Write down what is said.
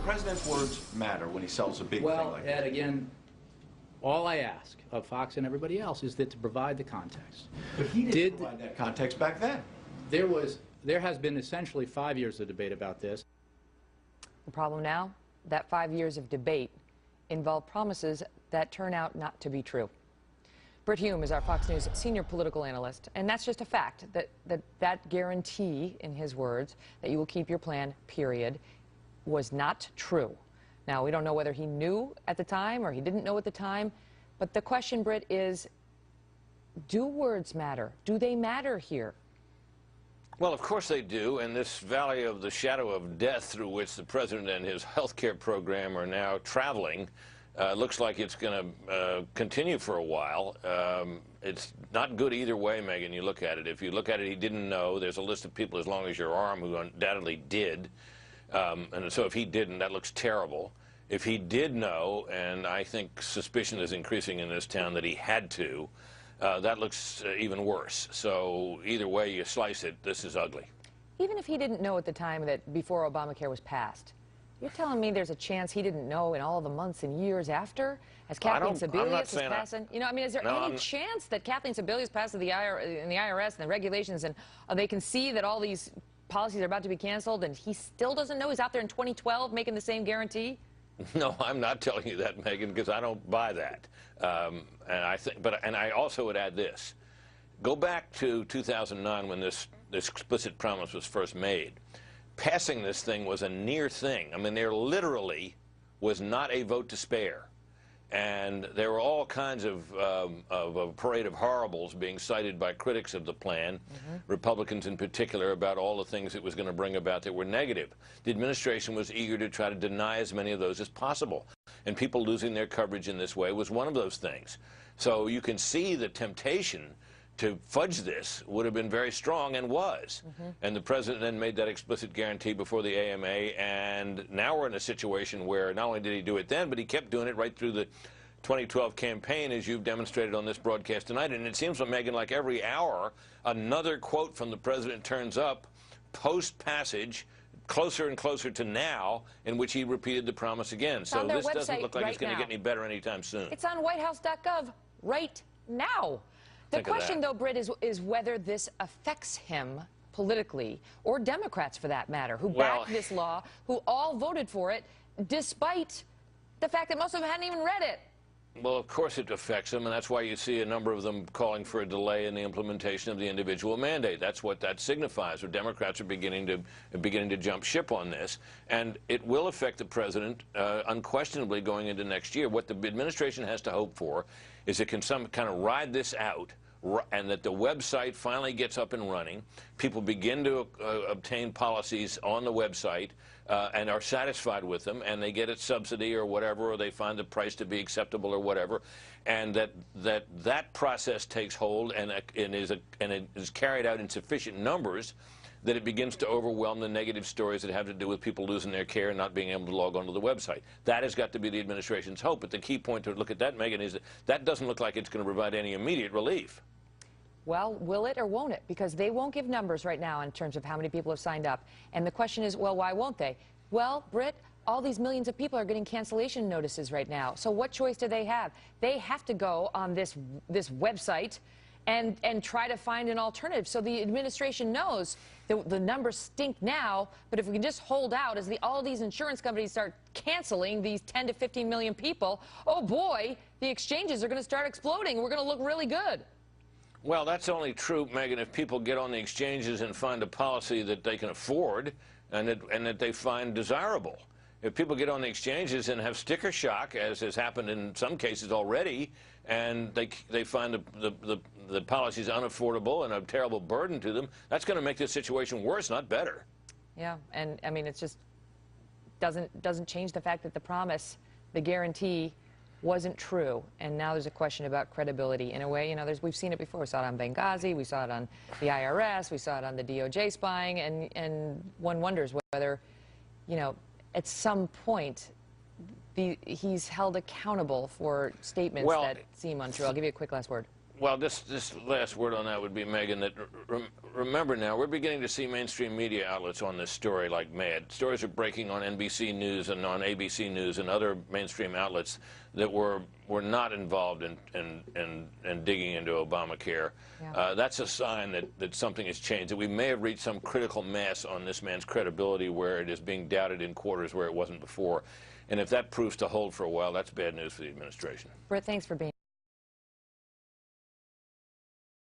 president's words matter when he sells a big thing like that? Well, Ed, again, all I ask of Fox and everybody else is that to provide the context. But he didn't provide that context back then. There has been essentially 5 years of debate about this. The problem now, that 5 years of debate involve promises that turn out not to be true. Brit Hume is our Fox News senior political analyst, and that's just a fact, that guarantee, in his words, that you will keep your plan, period, was not true. Now, we don't know whether he knew at the time or he didn't know at the time, but the question, Brit, is, do words matter? Do they matter here? Well, of course they do, and this valley of the shadow of death through which the president and his health care program are now traveling looks like it's going to continue for a while. It's not good either way, Megyn. You look at it. If you look at it, he didn't know. There's a list of people as long as your arm who undoubtedly did. And so if he didn't, that looks terrible. If he did know, and I think suspicion is increasing in this town that he had to, that looks even worse. So either way you slice it, this is ugly. Even if he didn't know at the time that before Obamacare was passed, you're telling me there's a chance he didn't know in all the months and years after, as Kathleen Sebelius is passing? You know, I mean, is there any chance that Kathleen Sebelius passes the IRS and the regulations, and they can see that all these policies are about to be canceled, and he still doesn't know? He's out there in 2012 making the same guarantee? No, I'm not telling you that, Megyn, because I don't buy that. And I also would add this: go back to 2009 when this explicit promise was first made. Passing this thing was a near thing. I mean, there literally was not a vote to spare. And there were all kinds of a parade of horribles being cited by critics of the plan, Republicans in particular, about all the things it was going to bring about that were negative. The administration was eager to try to deny as many of those as possible. And people losing their coverage in this way was one of those things. So you can see the temptation to fudge this would have been very strong, and was. And the president then made that explicit guarantee before the AMA, and now we're in a situation where not only did he do it then, but he kept doing it right through the 2012 campaign, as you've demonstrated on this broadcast tonight. And it seems, Megyn, like every hour, another quote from the president turns up post-passage, closer and closer to now, in which he repeated the promise again. So this doesn't look like it's going to get any better anytime soon. It's on whitehouse.gov right now. The question, though, Britt, is whether this affects him politically, or Democrats, for that matter, who backed this law, who all voted for it, despite the fact that most of them hadn't even read it. Well, of course it affects them, and that's why you see a number of them calling for a delay in the implementation of the individual mandate. That's what that signifies. Where Democrats are beginning to jump ship on this, and it will affect the president unquestionably going into next year. What the administration has to hope for is it can kind of ride this out, and that the website finally gets up and running. People begin to obtain policies on the website and are satisfied with them, and they get a subsidy or whatever, or they find the price to be acceptable or whatever, and that process takes hold and it is carried out in sufficient numbers that it begins to overwhelm the negative stories that have to do with people losing their care and not being able to log onto the website. That has got to be the administration's hope. But the key point to look at that, Megyn, is that doesn't look like it's going to provide any immediate relief. Well, will it or won't it? Because they won't give numbers right now in terms of how many people have signed up. And the question is, well, why won't they? Well, Britt, all these millions of people are getting cancellation notices right now. So what choice do they have? They have to go on this website and try to find an alternative. So the administration knows the numbers stink now, but if we can just hold out as all these insurance companies start canceling these 10 to 15 million people, oh boy, the exchanges are going to start exploding. We're going to look really good. Well, that's only true, Megyn, if people get on the exchanges and find a policy that they can afford and that they find desirable. If people get on the exchanges and have sticker shock, as has happened in some cases already, and they find the policies unaffordable and a terrible burden to them, that's going to make this situation worse, not better. Yeah, and I mean, it's just doesn't change the fact that the promise, the guarantee, wasn't true, and now there's a question about credibility. In a way, you know, we've seen it before. We saw it on Benghazi, we saw it on the IRS, we saw it on the DOJ spying, and one wonders whether, you know, at some point he's held accountable for statements that seem untrue. I'll give you a quick last word. Well, this last word on that would be, Megyn, that remember now, we're beginning to see mainstream media outlets on this story like mad. Stories are breaking on NBC News and on ABC News and other mainstream outlets that were not involved in digging into Obamacare. Yeah. That's a sign that something has changed, that we may have reached some critical mass on this man's credibility where it is being doubted in quarters where it wasn't before. And if that proves to hold for a while, that's bad news for the administration. Brit, thanks for being